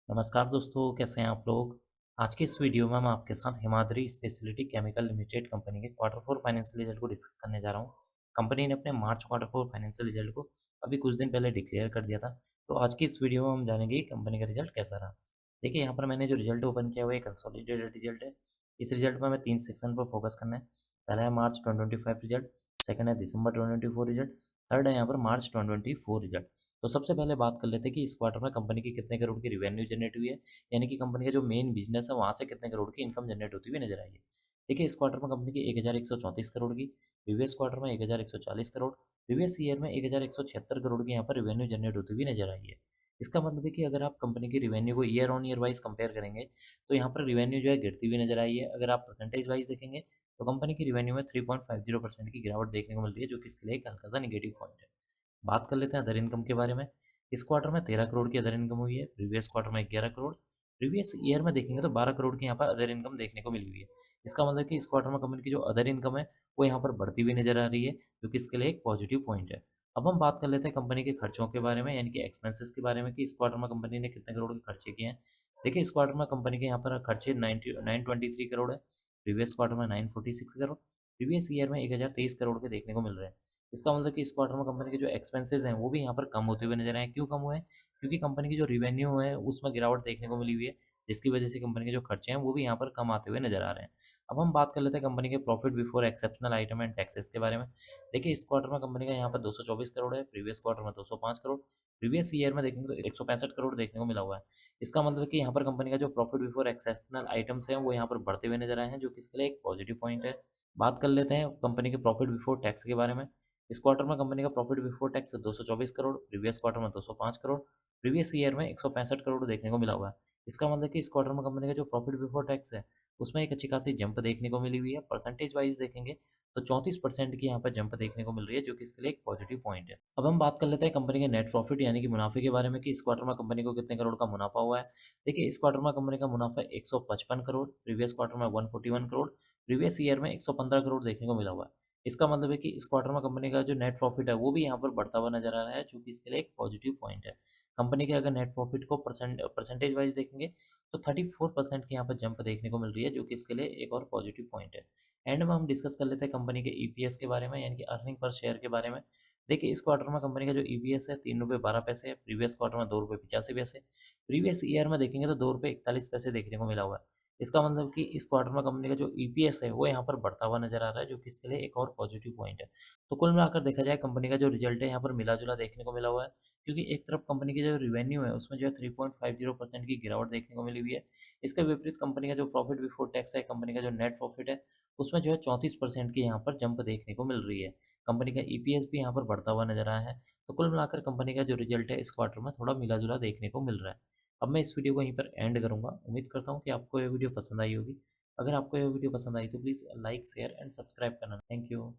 नमस्कार दोस्तों, कैसे हैं आप लोग। आज की इस वीडियो में हम आपके साथ Himadri speciality chemical limited company के क्वार्टर फोर फाइनेंशियल रिजल्ट को डिस्कस करने जा रहा हूं। कंपनी ने अपने मार्च क्वार्टर फोर फाइनेंशियल रिजल्ट को अभी कुछ दिन पहले डिक्लेयर कर दिया था। तो आज की इस वीडियो में हम जानेंगे कि कंपनी का रिजल्ट कैसा रहा। देखिए, यहाँ पर मैंने जो रिजल्ट ओपन किया हुआ है कंसोलिडेटेड रिजल्ट है। इस रिजल्ट में हमें 3 सेक्शन पर फोकस करना है। पहला है मार्च 2025 रिजल्ट, सेकंड है दिसंबर 2024 रिजल्ट, थर्ड है यहाँ पर मार्च 2024 रिजल्ट। तो सबसे पहले बात कर लेते हैं कि इस क्वार्टर में कंपनी की कितने करोड़ की रिवेन्यू जनरेट हुई है, यानी कि कंपनी का जो मेन बिजनेस है वहाँ से कितने करोड़ की इनकम जनरेट होती हुई नजर आई है। देखिए, इस क्वार्टर में कंपनी की 1134 करोड़ की, प्रीवियस क्वार्टर में 1140 करोड़, प्रीवियस ईयर में 1176 करोड़ की यहाँ पर रिवेन्यू जनरेट होती हुई नजर आई है। इसका मतलब है कि अगर आप कंपनी की रिवेन्यू को year on year wise compare करेंगे तो यहाँ पर रिवेन्यू जो है गिरती हुई नजर आई है। अगर आप परसेंटेज वाइज देखेंगे तो कंपनी की रिवेन्यू में 3.50% की गिरावट देखने को मिल रही है, जो कि इसके लिए एक हल्का सा निगेटिव पॉइंट है। बात कर लेते हैं अदर इनकम के बारे में। इस क्वार्टर में 13 करोड़ की अदर इनकम हुई है, प्रीवियस क्वार्टर में 11 करोड़, प्रीवियस ईयर में देखेंगे तो 12 करोड़ की यहाँ पर अदर इनकम देखने को मिली हुई है। इसका मतलब कि इस क्वार्टर में कंपनी की जो अदर इनकम है वो यहाँ पर बढ़ती हुई नजर आ रही है, जो कि इसके लिए एक पॉजिटिव पॉइंट है। अब हम बात कर लेते हैं कंपनी के खर्चों के बारे में, यानी कि एक्सपेंसेस के बारे में, कि इस क्वार्टर में कंपनी ने कितने करोड़ के खर्चे किए हैं। देखिए, इस क्वार्टर में कंपनी के यहाँ पर खर्चे 923 करोड़ है, प्रीवियस क्वार्टर में 946 करोड़, प्रीवियस ईयर में 1023 करोड़ के देखने को मिल रहे हैं। इसका मतलब कि इस क्वार्टर में कंपनी के जो एक्सपेंसेस हैं वो भी यहाँ पर कम होते हुए नजर आए हैं। क्यों कम हुए हैं? क्योंकि कंपनी की जो रिवेन्यू है उसमें गिरावट देखने को मिली हुई है, जिसकी वजह से कंपनी के जो खर्चे हैं वो भी यहाँ पर कम आते हुए नजर आ रहे हैं। अब हम बात कर लेते हैं कंपनी के profit before exceptional item and taxes के बारे में। देखिए, इस क्वार्टर में कंपनी का यहाँ पर 224 करोड़ है, प्रीवियस क्वार्टर में 205 करोड़, प्रीवियस ईयर में देखेंगे तो 165 करोड़ देखने को मिला हुआ है। इसका मतलब है कि यहाँ पर कंपनी का जो प्रॉफिट बिफोर एक्सेप्शनल आइटम्स हैं वो यहाँ पर बढ़ते हुए नजर आए हैं, जो कि इसके लिए एक पॉजिटिव पॉइंट है। बात कर लेते हैं कंपनी के प्रॉफिट बिफोर टैक्स के बारे में। इस क्वार्टर में कंपनी का profit before tax 224 crore, previous quarter में 205 करोड़, प्रीवियस ईयर में 165 करोड़ देखने को मिला हुआ है। इसका मतलब कि इस क्वार्टर में कंपनी का जो प्रॉफिट बिफोर टैक्स है उसमें एक अच्छी खासी जंप देखने को मिली हुई है। परसेंटेज वाइज देखेंगे तो 34% की यहाँ पर जंप देखने को मिल रही है, जो कि इसके लिए एक पॉजिटिव पॉइंट है। अब हम बात कर लेते हैं कंपनी के नेट प्रॉफिट यानी कि मुनाफे के बारे में, कि इस क्वार्टर में कंपनी को कितने करोड़ का मुनाफा हुआ है। देखिए, इस क्वार्टर में कंपनी का मुनाफा 155 करोड़, प्रीवियस क्वार्टर में 141 करोड़, प्रीवियस ईयर में 115 करोड़ देखने को मिला हुआ है। इसका मतलब है कि इस क्वार्टर में कंपनी का जो नेट प्रॉफिट है वो भी यहाँ पर बढ़ता हुआ नजर आ रहा है, जो कि इसके लिए एक पॉजिटिव पॉइंट है। कंपनी के अगर नेट प्रॉफिट को परसेंटेज वाइज देखेंगे तो 34% की यहाँ पर जंप देखने को मिल रही है, जो कि इसके लिए एक और पॉजिटिव पॉइंट है। एंड में हम डिस्कस कर लेते हैं कंपनी के ईपीएस के बारे में, यानी कि अर्निंग पर शेयर के बारे में। देखिए, इस क्वार्टर में कंपनी का जो ईपीएस है 3 रुपये 12 पैसे है, प्रीवियस क्वार्टर में 2 रुपये 85 पैसे, प्रीवियस ईयर में देखेंगे तो 2 रुपये 41 पैसे देखने को मिला हुआ है। इसका मतलब कि इस क्वार्टर में कंपनी का जो ईपीएस है वो यहाँ पर बढ़ता हुआ नजर आ रहा है, जो कि इसके लिए एक और पॉजिटिव पॉइंट है। तो कुल मिलाकर देखा जाए कंपनी का जो रिजल्ट है यहाँ पर मिला जुला देखने को मिला हुआ है, क्योंकि एक तरफ कंपनी की जो रिवेन्यू है उसमें जो है 3.50% की गिरावट देखने को मिली हुई है। इसके विपरीत कंपनी का जो प्रॉफिट बिफोर टैक्स है, कंपनी का जो नेट प्रॉफिट है उसमें जो है 34% की यहाँ पर जंप देखने को मिल रही है। कंपनी का ईपीएस भी यहाँ पर बढ़ता हुआ नजर आया है। तो कुल मिलाकर कंपनी का जो रिजल्ट है इस क्वार्टर में थोड़ा मिला जुला देखने को मिल रहा है। अब मैं इस वीडियो को यहीं पर एंड करूँगा। उम्मीद करता हूँ कि आपको ये वीडियो पसंद आई होगी। अगर आपको ये वीडियो पसंद आई तो please like share and subscribe करना। Thank you.